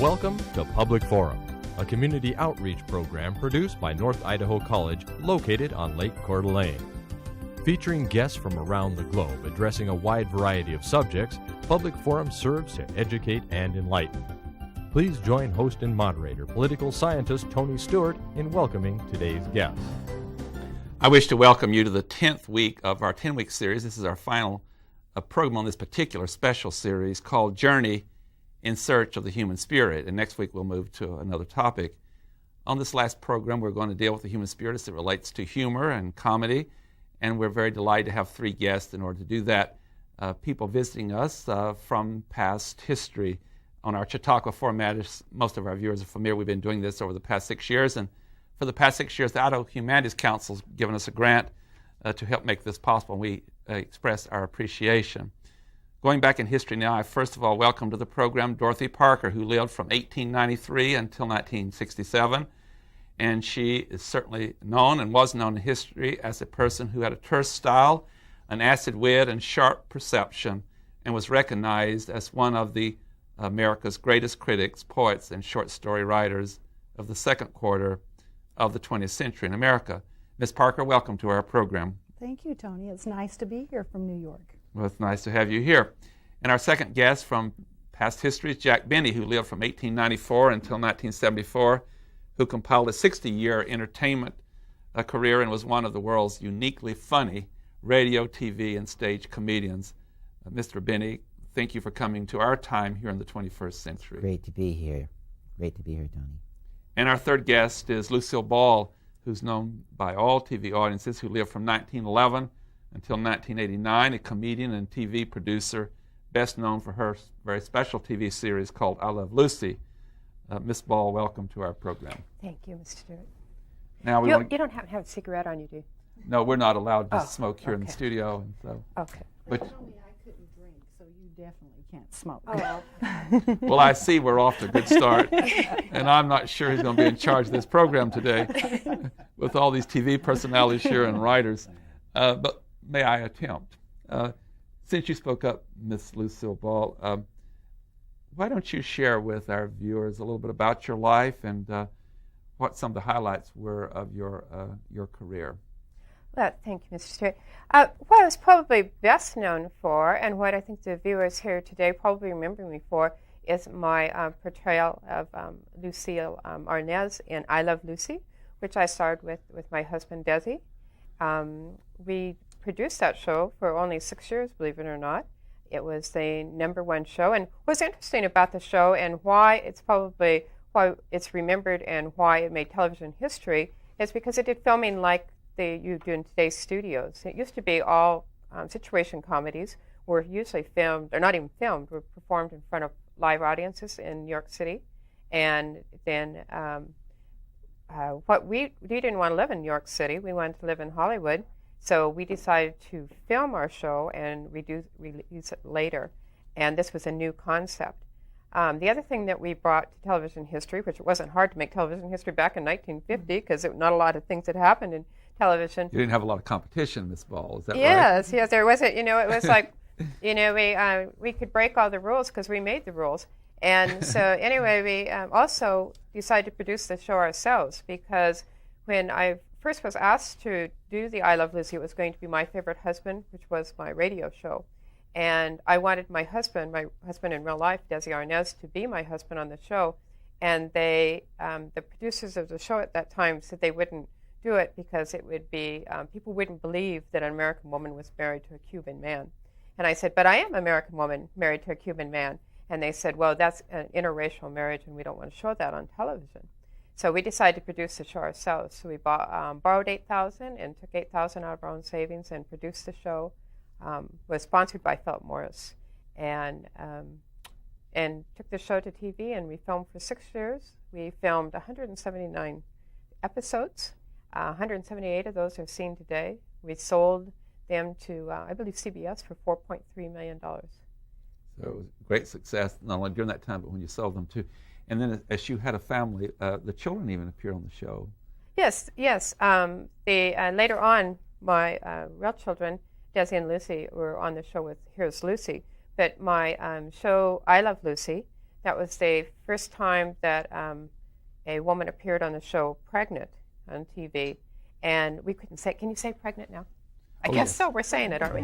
Welcome to Public Forum, a community outreach program produced by North Idaho College located on Lake Coeur d'Alene. Featuring guests from around the globe addressing a wide variety of subjects, Public Forum serves to educate and enlighten. Please join host and moderator, political scientist Tony Stewart, in welcoming today's guests. I wish to welcome you to the 10th week of our 10-week series. This is our final program on this particular special series called Journey in Search of the Human Spirit. And next week we'll move to another topic. On this last program, we're going to deal with the human spirit as it relates to humor and comedy. And we're very delighted to have three guests in order to do that. People visiting us from past history. On our Chautauqua format, as most of our viewers are familiar, we've been doing this over the past 6 years. And for the past 6 years, the Idaho Humanities Council has given us a grant to help make this possible. And we express our appreciation. Going back in history now, I first of all welcome to the program Dorothy Parker, who lived from 1893 until 1967. And she is certainly known and was known in history as a person who had a terse style, an acid wit, and sharp perception, and was recognized as one of the America's greatest critics, poets, and short story writers of the second quarter of the 20th century in America. Ms. Parker, welcome to our program. Thank you, Tony. It's nice to be here from New York. Well, it's nice to have you here. And our second guest from past history is Jack Benny, who lived from 1894 until 1974, who compiled a 60-year entertainment career and was one of the world's uniquely funny radio, TV, and stage comedians. Mr. Benny, thank you for coming to our time here in the 21st century. Great to be here. Great to be here, Tony. And our third guest is Lucille Ball, who's known by all TV audiences, who lived from 1911 until 1989, a comedian and TV producer, best known for her very special TV series called I Love Lucy. Miss Ball, welcome to our program. Thank you, Mr. Stewart. Now You don't have to have a cigarette on you, do you? No, we're not allowed to smoke here in the okay. studio. And so. Okay. But, They told me I couldn't drink, so you definitely can't smoke. Oh, well, I see we're off to a good start, and I'm not sure who's going to be in charge of this program today with all these TV personalities here and writers. But may I attempt? Since you spoke up, Miss Lucille Ball, why don't you share with our viewers a little bit about your life and what some of the highlights were of your career? well, thank you, Mr. Stewart. What I was probably best known for, and what I think the viewers here today probably remember me for, is my portrayal of Lucille Arnaz in I Love Lucy, which I starred with my husband, Desi. We produced that show for only 6 years, believe it or not. It was the #1 show. And what's interesting about the show and why it's remembered and why it made television history is because it did filming like you do in today's studios. It used to be all situation comedies were usually filmed, or not even filmed, were performed in front of live audiences in New York City. And then we didn't want to live in New York City. We wanted to live in Hollywood. So we decided to film our show and release it later. And this was a new concept. The other thing that we brought to television history, which it wasn't hard to make television history back in 1950 because not a lot of things had happened in television. You didn't have a lot of competition, Miss Ball, is that right? Yes, there wasn't. It was like, we could break all the rules because we made the rules. And so anyway, we also decided to produce the show ourselves because when I first was asked to do the I Love Lucy, it was going to be My Favorite Husband, which was my radio show. And I wanted my husband in real life, Desi Arnaz, to be my husband on the show. And the producers of the show at that time said they wouldn't do it because it would be, people wouldn't believe that an American woman was married to a Cuban man. And I said, but I am an American woman married to a Cuban man. And they said, well, that's an interracial marriage and we don't want to show that on television. So we decided to produce the show ourselves. So we borrowed $8,000 and took $8,000 out of our own savings and produced the show. Was sponsored by Philip Morris, and took the show to TV. And we filmed for 6 years. We filmed 179 episodes. 178 of those are seen today. We sold them to, I believe, CBS for $4.3 million. So it was a great success, not only during that time, but when you sold them too. And then as you had a family, the children even appeared on the show. Yes. Later on, my real children, Desi and Lucy, were on the show with Here's Lucy. But my show, I Love Lucy, that was the first time that a woman appeared on the show pregnant on TV. And we couldn't say, can you say pregnant now? I guess so. We're saying it, aren't we?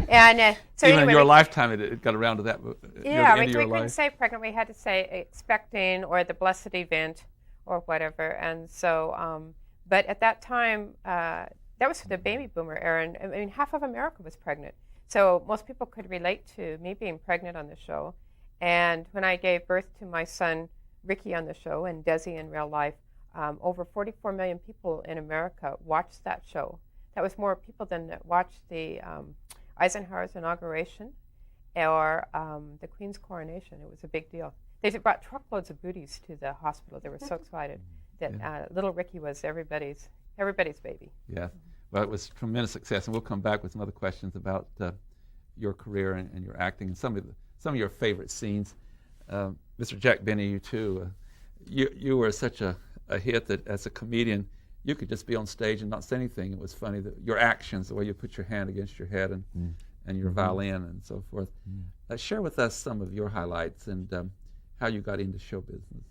And so Even anyway, in your lifetime, it got around to that. yeah, near the end we of your couldn't life. say pregnant. We had to say expecting or the blessed event or whatever. And so, but at that time, that was the baby boomer era. And I mean, half of America was pregnant. So most people could relate to me being pregnant on the show. And when I gave birth to my son, Ricky, on the show, and Desi in real life, over 44 million people in America watched that show. That was more people than that watched the Eisenhower's inauguration or the Queen's coronation. It was a big deal. They brought truckloads of goodies to the hospital. They were so excited that little Ricky was everybody's baby. Yeah. Well, it was tremendous success, and we'll come back with some other questions about your career and your acting and some of your favorite scenes. Mr. Jack Benny, you too. You were such a hit that as a comedian, you could just be on stage and not say anything. It was funny that your actions, the way you put your hand against your head and your violin and so forth. Share with us some of your highlights and how you got into show business.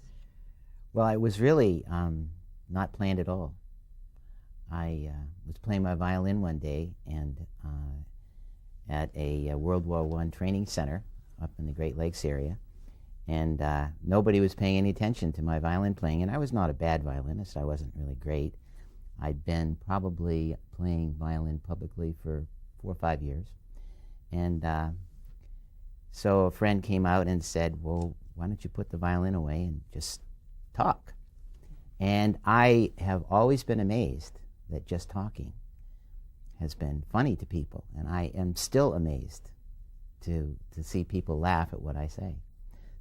Well, it was really not planned at all. I was playing my violin one day and at a World War I training center up in the Great Lakes area, and nobody was paying any attention to my violin playing, and I was not a bad violinist. I wasn't really great. I'd been probably playing violin publicly for 4 or 5 years, and so a friend came out and said, well, why don't you put the violin away and just talk? And I have always been amazed that just talking has been funny to people, and I am still amazed to see people laugh at what I say.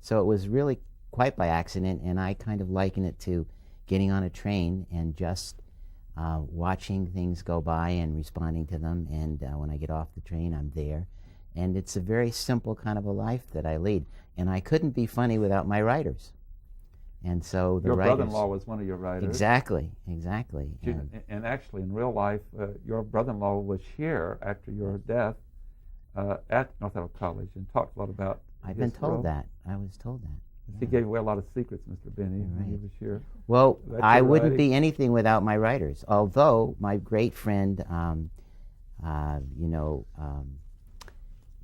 So it was really quite by accident, and I kind of liken it to getting on a train and just watching things go by and responding to them, and when I get off the train, I'm there. And it's a very simple kind of a life that I lead, and I couldn't be funny without my writers. And so the Your writers... brother-in-law was one of your writers. Exactly. And actually, in real life, your brother-in-law was here after your death at North Idaho College and talked a lot about I've his been told role. that. I was told that. He gave away a lot of secrets, Mr. Benny, when he Right. was here. Well, That's I your wouldn't writing. be anything without my writers. Although my great friend,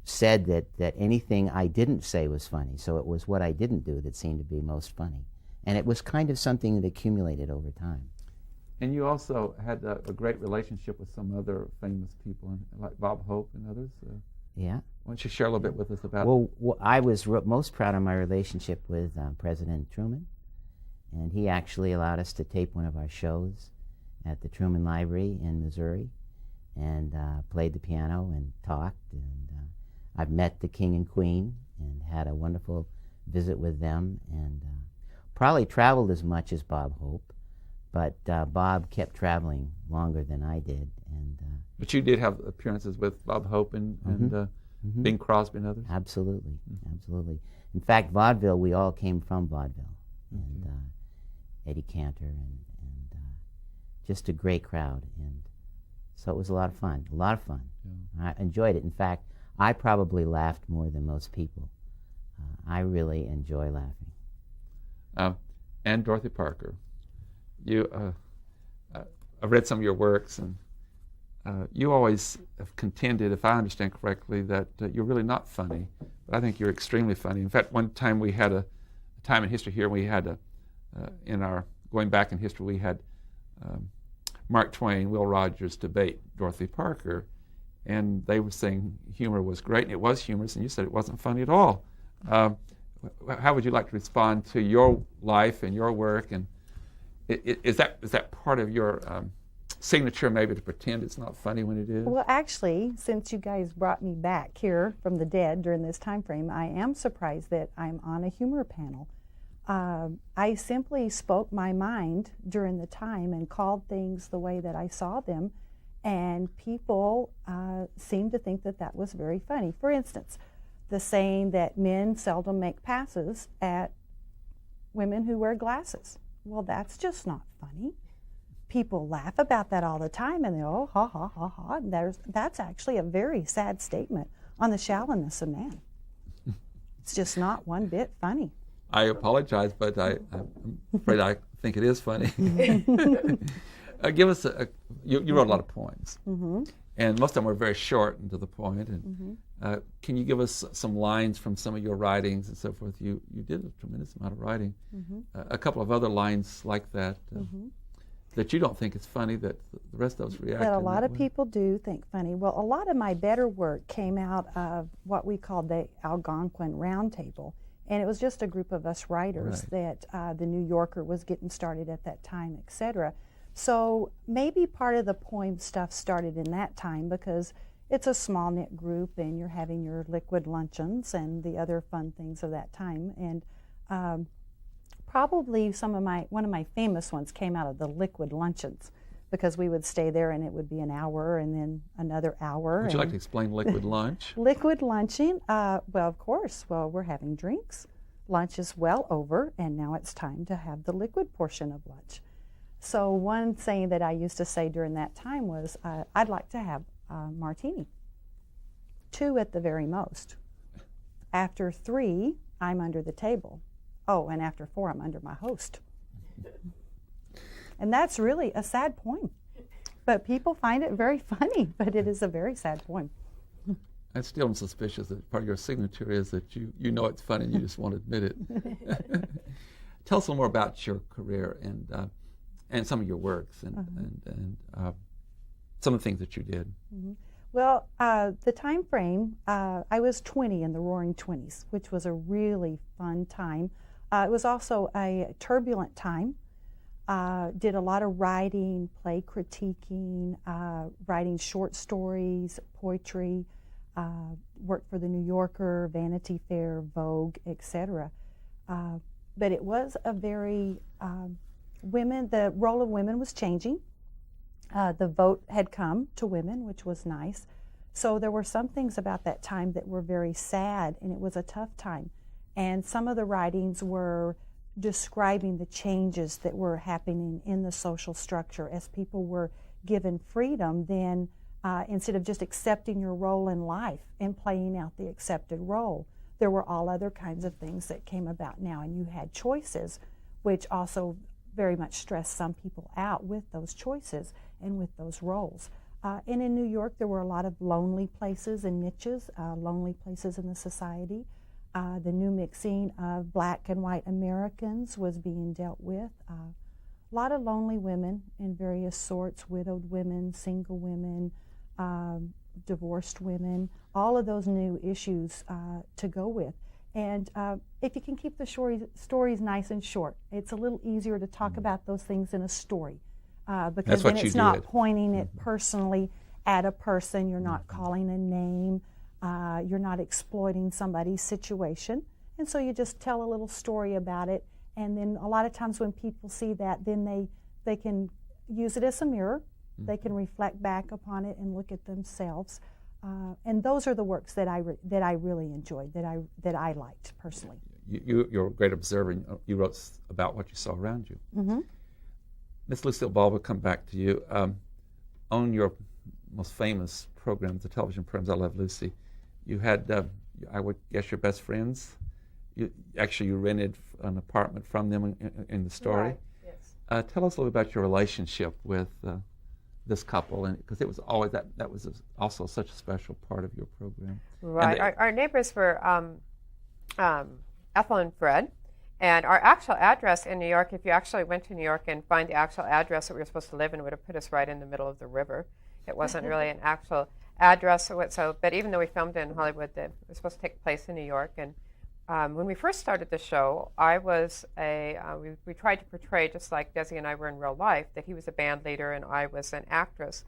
said that anything I didn't say was funny. So it was what I didn't do that seemed to be most funny, and it was kind of something that accumulated over time. And you also had a great relationship with some other famous people, like Bob Hope and others. Yeah. Why don't you share a little bit with us about Well, I was most proud of my relationship with President Truman, and he actually allowed us to tape one of our shows at the Truman Library in Missouri, and played the piano and talked. And I've met the King and Queen and had a wonderful visit with them, and probably traveled as much as Bob Hope, but Bob kept traveling longer than I did. And But you did have appearances with Bob Hope and Bing Crosby and others? Absolutely, absolutely. In fact, vaudeville, we all came from vaudeville, and Eddie Cantor, and just a great crowd, and so it was a lot of fun. I enjoyed it. In fact, I probably laughed more than most people. I really enjoy laughing. And Dorothy Parker. I've read some of your works, and you always have contended, if I understand correctly, that you're really not funny. But I think you're extremely funny. In fact, one time we had a time in history here, we had going back in history, we had Mark Twain, Will Rogers debate Dorothy Parker, and they were saying humor was great, and it was humorous, and you said it wasn't funny at all. How would you like to respond to your life and your work, and is that part of your signature, maybe, to pretend it's not funny when it is? Well, actually, since you guys brought me back here from the dead during this time frame, I am surprised that I'm on a humor panel. I simply spoke my mind during the time and called things the way that I saw them, and people seemed to think that that was very funny. For instance, the saying that men seldom make passes at women who wear glasses. Well, that's just not funny. People laugh about that all the time, and they oh, ha, ha, ha, ha. And that's actually a very sad statement on the shallowness of man. It's just not one bit funny. I apologize, but I'm afraid I think it is funny. Give us you wrote a lot of poems, and most of them were very short and to the point. And can you give us some lines from some of your writings and so forth? You did a tremendous amount of writing. A couple of other lines like that that you don't think is funny that the rest of us react. That a lot of people do think funny. Well, a lot of my better work came out of what we called the Algonquin Roundtable. And it was just a group of us writers that the New Yorker was getting started at that time, etc. So maybe part of the poem stuff started in that time because it's a small knit group and you're having your liquid luncheons and the other fun things of that time. And probably one of my famous ones came out of the liquid luncheons because we would stay there and it would be an hour and then another hour. Would you like to explain liquid lunch? Liquid lunching, well, of course. Well, we're having drinks. Lunch is well over, and now it's time to have the liquid portion of lunch. So one saying that I used to say during that time was, I'd like to have a martini. 2 at the very most. After 3, I'm under the table. Oh, and after 4, I'm under my host. And that's really a sad poem. But people find it very funny, but it is a very sad poem. I still am suspicious that part of your signature is that you know it's funny and you just won't admit it. Tell us a little more about your career and some of your works and some of the things that you did. Well, the time frame, I was 20 in the Roaring Twenties, which was a really fun time. It was also a turbulent time. Did a lot of writing, play critiquing, writing short stories, poetry, worked for the New Yorker, Vanity Fair, Vogue, etc. But it was a very, the role of women was changing. The vote had come to women, which was nice. So there were some things about that time that were very sad, and it was a tough time. And some of the writings were describing the changes that were happening in the social structure as people were given freedom. Then instead of just accepting your role in life and playing out the accepted role, there were all other kinds of things that came about now, and you had choices, which also very much stressed some people out with those choices and with those roles. And in New York, there were a lot of lonely places and niches, lonely places in the society. The new mixing of black and white Americans was being dealt with. A lot of lonely women in various sorts, widowed women, single women, divorced women, all of those new issues to go with. And if you can keep the stories nice and short, it's a little easier to talk about those things in a story. Because then it's not pointing it personally at a person, you're not calling a name, you're not exploiting somebody's situation. And so you just tell a little story about it, and then a lot of times when people see that, then they can use it as a mirror, they can reflect back upon it and look at themselves. And those are the works that I really enjoyed, that I liked personally. You're a great observer. You wrote about what you saw around you. Miss Lucille Ball, we'll come back to you. On your most famous programs, the television programs, I Love Lucy, you had, I would guess, your best friends. You rented an apartment from them in the story. Right. Yes. Tell us a little bit about your relationship with this couple, and because it was always that was also such a special part of your program. Right. Our neighbors were Ethel and Fred. And our actual address in New York, if you actually went to New York and find the actual address that we were supposed to live in, would have put us right in the middle of the river. It wasn't really an actual address. But even though we filmed in Hollywood, it was supposed to take place in New York. And when we first started the show, I was we tried to portray, just like Desi and I were in real life, that he was a band leader and I was an actress.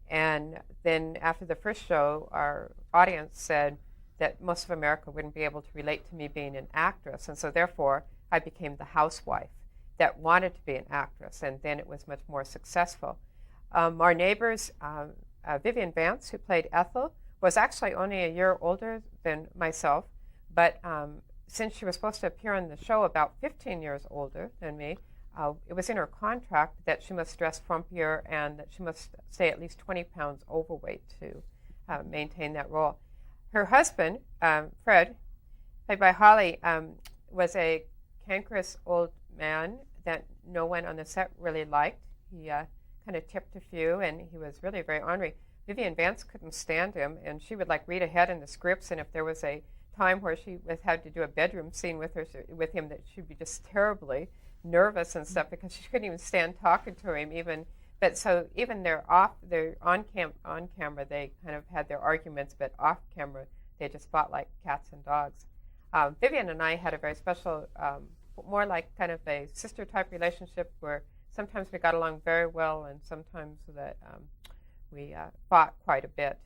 And then after the first show, our audience said that most of America wouldn't be able to relate to me being an actress. And so therefore, I became the housewife that wanted to be an actress, and then it was much more successful. Our neighbors, Vivian Vance, who played Ethel, was actually only a year older than myself, but since she was supposed to appear on the show about 15 years older than me, it was in her contract that she must dress frumpier and that she must stay at least 20 pounds overweight to maintain that role. Her husband, Fred, played by Holly, was a cankerous old man that no one on the set really liked. He kind of tipped a few, and he was really very ornery. Vivian Vance couldn't stand him, and she would like read ahead in the scripts, and if there was a time where she had to do a bedroom scene with him, that she'd be just terribly nervous and stuff because she couldn't even stand talking to him even. But so even they're on camera they kind of had their arguments, but off camera they just fought like cats and dogs. Vivian and I had a very special, more like kind of a sister type relationship where sometimes we got along very well and sometimes that we fought quite a bit.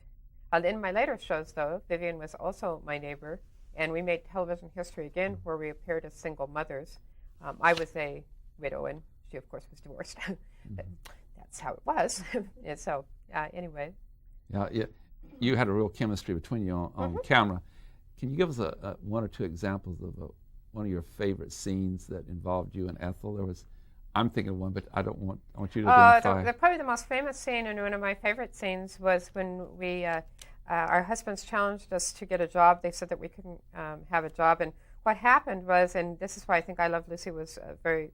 In my later shows, though, Vivian was also my neighbor, and we made television history again where we appeared as single mothers. I was a widow, and she, of course, was divorced. That's how it was. And so, anyway. Yeah, you had a real chemistry between you on camera. Can you give us one or two examples of one of your favorite scenes that involved you and Ethel? I'm thinking of one, but I want you to identify. Probably the most famous scene, and one of my favorite scenes, was when our husbands challenged us to get a job. They said that we couldn't have a job, and what happened was, and this is why I think I Love Lucy was very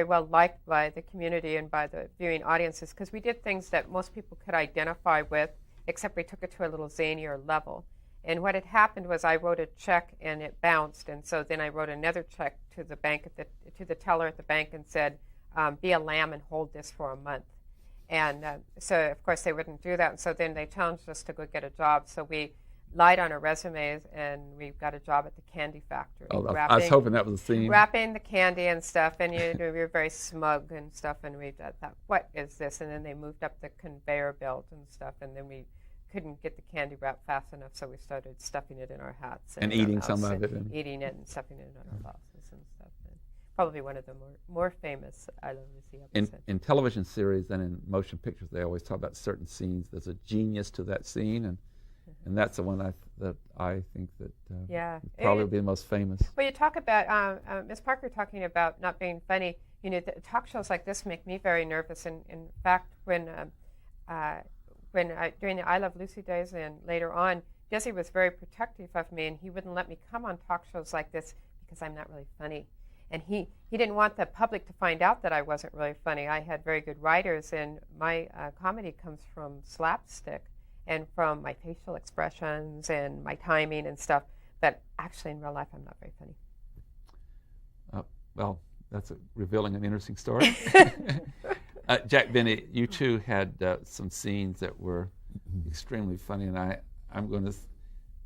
well liked by the community and by the viewing audiences, because we did things that most people could identify with, except we took it to a little zanier level. And what had happened was I wrote a check and it bounced, and so then I wrote another check to the bank to the teller at the bank and said, "Be a lamb and hold this for a month." And so of course they wouldn't do that, and so then they challenged us to go get a job. So we lied on our resumes and we got a job at the candy factory. Oh, I was hoping that was the scene. Wrapping the candy and stuff, and we were very smug and stuff, and we thought, "What is this?" And then they moved up the conveyor belt and stuff, and then we couldn't get the candy wrapped fast enough, so we started stuffing it in our hats and eating some of it, and eating it and stuffing it in our blouses and stuff. And probably one of the more famous I Love Lucy episodes. In television series and in motion pictures, they always talk about certain scenes. There's a genius to that scene, and that's the one that I think that probably would be the most famous. Well, you talk about Ms. Parker talking about not being funny. You know, the talk shows like this make me very nervous. And in fact, when during the I Love Lucy days and later on, Jesse was very protective of me, and he wouldn't let me come on talk shows like this because I'm not really funny. And he didn't want the public to find out that I wasn't really funny. I had very good writers, and my comedy comes from slapstick and from my facial expressions and my timing and stuff. But actually, in real life, I'm not very funny. Well, that's revealing an interesting story. Jack Benny, you two had some scenes that were extremely funny, and I'm going to.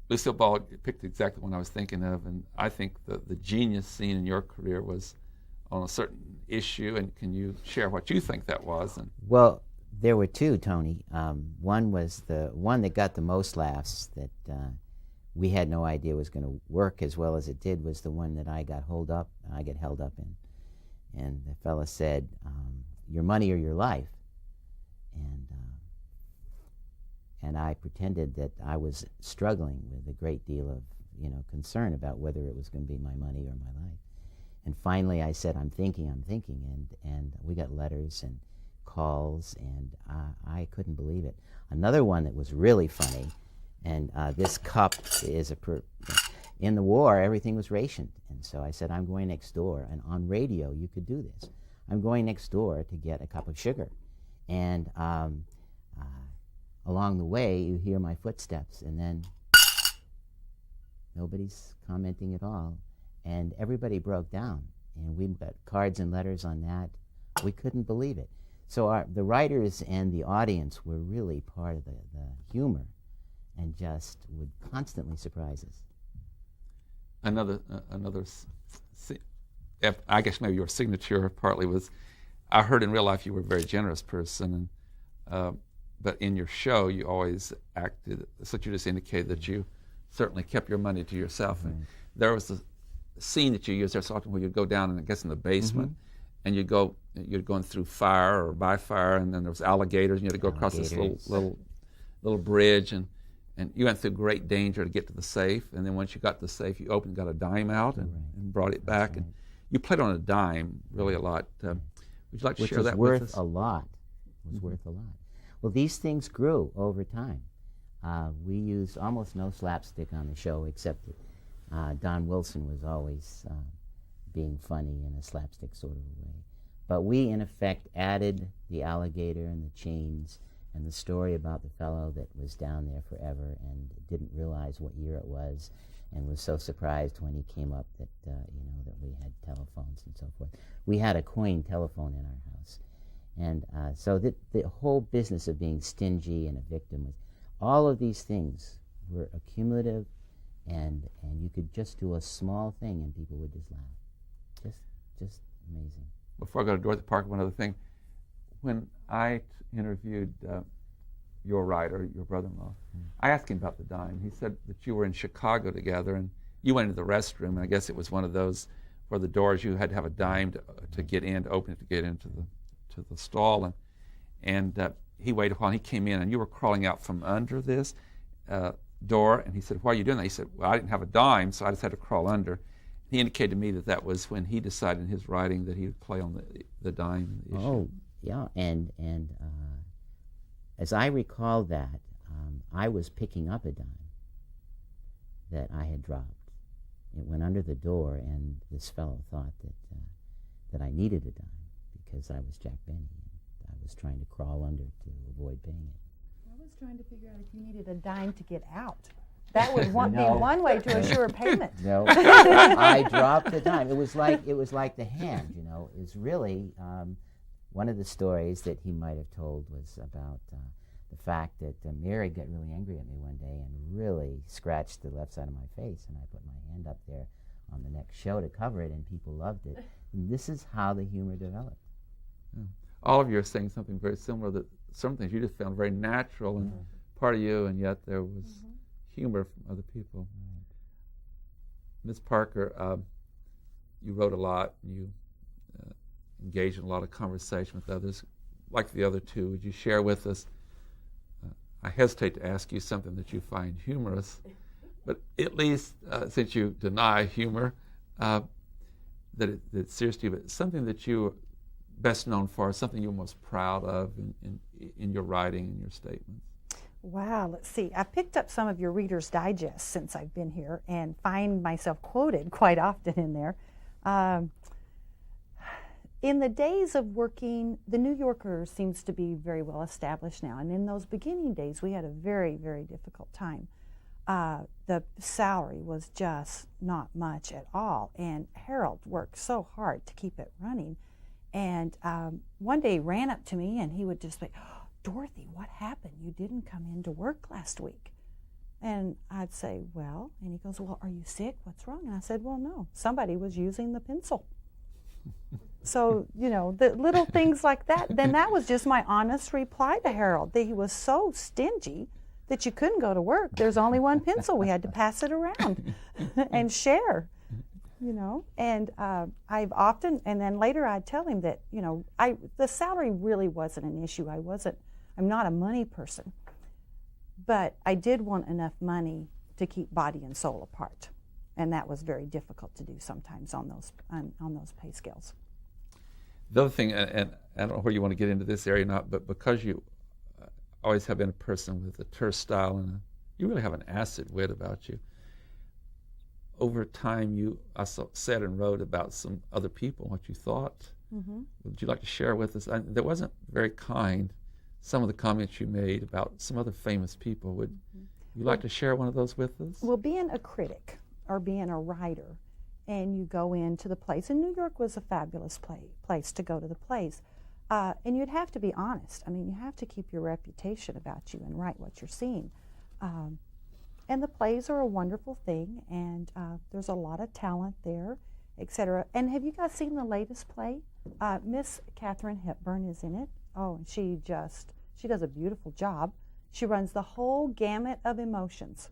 Lucille Ball picked exactly one I was thinking of, and I think the genius scene in your career was on a certain issue. And can you share what you think that was? Well, there were two, Tony. One was the one that got the most laughs that we had no idea was going to work as well as it did, was the one that I got held up in. And the fella said, "Your money or your life." And I pretended that I was struggling with a great deal of concern about whether it was going to be my money or my life. And finally I said, I'm thinking, and we got letters and calls, and I couldn't believe it. Another one that was really funny, and this cup is in the war, everything was rationed. And so I said, I'm going next door, and on radio you could do this. I'm going next door to get a cup of sugar. And along the way, you hear my footsteps, and then nobody's commenting at all. And everybody broke down, and we got cards and letters on that. We couldn't believe it. So the writers and the audience were really part of the humor, and just would constantly surprise us. I guess maybe your signature partly was, I heard in real life you were a very generous person, and but in your show you always acted, so you just indicated that you certainly kept your money to yourself. Right. And there was a scene that you used there so often where you'd go down, and I guess in the basement, and you're going through fire or by fire, and then there was alligators, and you had to go across this little bridge, and you went through great danger to get to the safe. And then once you got to the safe, you got a dime out and brought it back. Right. And you played on a dime really a lot. Would you like to share that with us? Which was worth a lot. It was worth a lot. Well, these things grew over time. We used almost no slapstick on the show, except that Don Wilson was always being funny in a slapstick sort of a way. But we, in effect, added the alligator and the chains and the story about the fellow that was down there forever and didn't realize what year it was and was so surprised when he came up that, that we had telephones and so forth. We had a coin telephone in our house. And so the whole business of being stingy and a victim, all of these things were accumulative, and you could just do a small thing and people would just laugh. Just amazing. Before I go to Dorothy Parker, one other thing. When I interviewed your writer, your brother-in-law, I asked him about the dime. He said that you were in Chicago together and you went into the restroom, and I guess it was one of those where the doors you had to have a dime to get in, to open it to get into the stall, and he waited a while and he came in and you were crawling out from under this door, and he said, "Why are you doing that?" He said, "Well, I didn't have a dime, so I just had to crawl under." He indicated to me that was when he decided in his writing that he would play on the dime issue. Oh, yeah, and as I recall that, I was picking up a dime that I had dropped. It went under the door, and this fellow thought that I needed a dime because I was Jack Benny, and I was trying to crawl under to avoid paying it. I was trying to figure out if you needed a dime to get out. That would be one way to assure payment. No, I dropped the dime. It was like the hand, It's really one of the stories that he might have told was about the fact that Mary got really angry at me one day and really scratched the left side of my face, and I put my hand up there on the next show to cover it, and people loved it. And this is how the humor developed. Yeah. All of you are saying something very similar, that some things you just found very natural and part of you, and yet there was humor from other people. Ms. Parker, you wrote a lot, and you engaged in a lot of conversation with others. Like the other two, would you share with us, I hesitate to ask you something that you find humorous, but at least since you deny humor, that it's serious to you, but something that you're best known for, something you're most proud of in your writing and your statements. Wow, let's see. I picked up some of your Reader's Digest since I've been here and find myself quoted quite often in there. In the days of working, the New Yorker seems to be very well established now, and in those beginning days we had a very, very difficult time. The salary was just not much at all, and Harold worked so hard to keep it running. And one day he ran up to me and he would just say, "Dorothy, what happened? You didn't come into work last week." And I'd say, "Well," and he goes, "Well, are you sick? What's wrong?" And I said, "Well, no, somebody was using the pencil." So, the little things like that, then that was just my honest reply to Harold, that he was so stingy that you couldn't go to work. There's only one pencil. We had to pass it around and share, And I've often, and then later I'd tell him that, the salary really wasn't an issue. I'm not a money person, but I did want enough money to keep body and soul apart. And that was very difficult to do sometimes on those pay scales. The other thing, and I don't know where you want to get into this area or not, but because you always have been a person with a terse style and you really have an acid wit about you, over time you also said and wrote about some other people, what you thought. Mm-hmm. Would you like to share with us? That wasn't very kind, some of the comments you made about some other famous people. Would you like to share one of those with us? Well, being a critic or being a writer, and you go into the plays, and New York was a fabulous place to go to the plays, and you'd have to be honest. I mean, you have to keep your reputation about you and write what you're seeing. And the plays are a wonderful thing, and there's a lot of talent there, etc. And have you guys seen the latest play? Miss Katharine Hepburn is in it. Oh, and she does a beautiful job. She runs the whole gamut of emotions,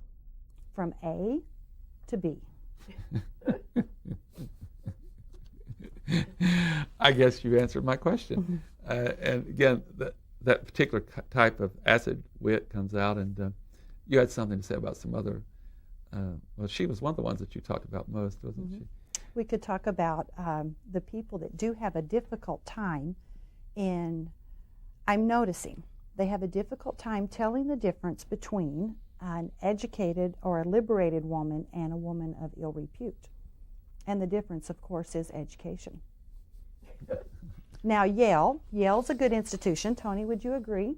from A to B. I guess you answered my question. And again, that particular type of acid wit comes out, and you had something to say about some other, well, she was one of the ones that you talked about most, wasn't she? We could talk about the people that do have a difficult time I'm noticing, they have a difficult time telling the difference between an educated or a liberated woman and a woman of ill repute. And the difference, of course, is education. Now, Yale's a good institution. Tony, would you agree?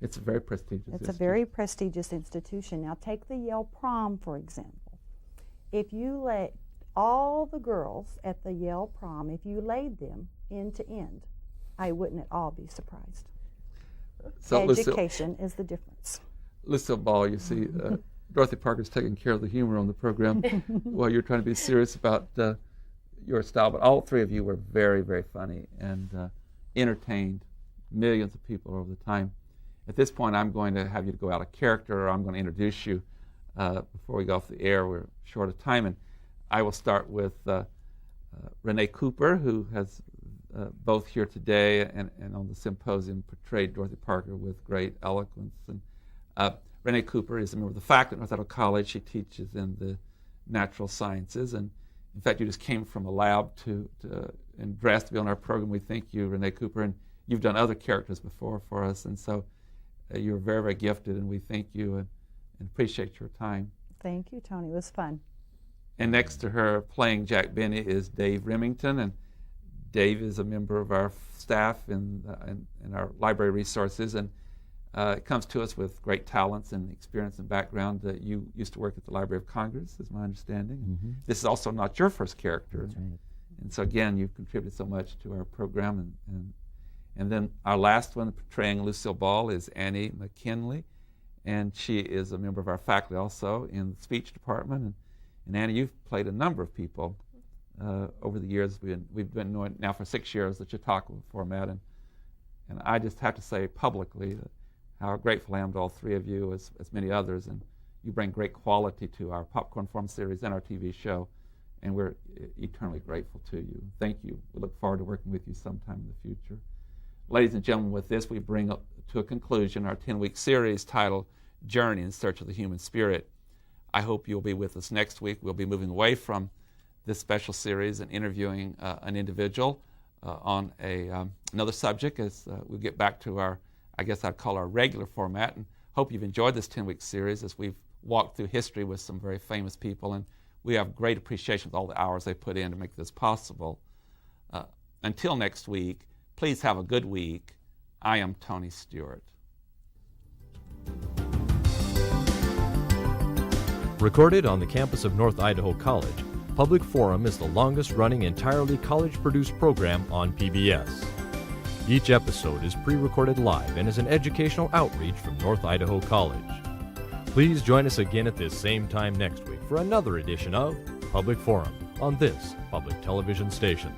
It's a very prestigious It's a institution. very prestigious institution. Now, take the Yale prom, for example. If you let all the girls at the Yale prom, if you laid them end to end, I wouldn't at all be surprised. So, Education is the difference. Lucille Ball, you see, Dorothy Parker's taking care of the humor on the program while you're trying to be serious about your style. But all three of you were very, very funny and entertained millions of people over the time. At this point, I'm going to have you to go out of character, or I'm going to introduce you before we go off the air. We're short of time, and I will start with Renee Cooper, who has both here today and on the symposium portrayed Dorothy Parker with great eloquence. And Renee Cooper is a member of the faculty at North Idaho College. She teaches in the natural sciences, and in fact, you just came from a lab and dressed to be on our program. We thank you, Renee Cooper, and you've done other characters before for us, and so you're very, very gifted, and we thank you and appreciate your time. Thank you, Tony. It was fun. And next to her, playing Jack Benny, is Dave Remington, and Dave is a member of our staff in our library resources, and comes to us with great talents and experience and background. You used to work at the Library of Congress, is my understanding. Mm-hmm. This is also not your first character. That's right. And so again, you've contributed so much to our program. And then our last one, portraying Lucille Ball, is Annie McKinley, and she is a member of our faculty also in the speech department. And Annie, you've played a number of people over the years. We've been knowing now for 6 years the Chautauqua format, and I just have to say publicly how grateful I am to all three of you, as many others, and you bring great quality to our Popcorn Forum series and our TV show, and we're eternally grateful to you. Thank you. We look forward to working with you sometime in the future. Ladies and gentlemen, with this, we bring up to a conclusion our 10-week series titled Journey in Search of the Human Spirit. I hope you'll be with us next week. We'll be moving away from this special series and interviewing an individual on another subject as we get back to our, I guess I'd call our regular format. And hope you've enjoyed this 10-week series as we've walked through history with some very famous people. And we have great appreciation for all the hours they put in to make this possible. Until next week, please have a good week. I am Tony Stewart. Recorded on the campus of North Idaho College, Public Forum is the longest-running entirely college-produced program on PBS. Each episode is pre-recorded live and is an educational outreach from North Idaho College. Please join us again at this same time next week for another edition of Public Forum on this public television station.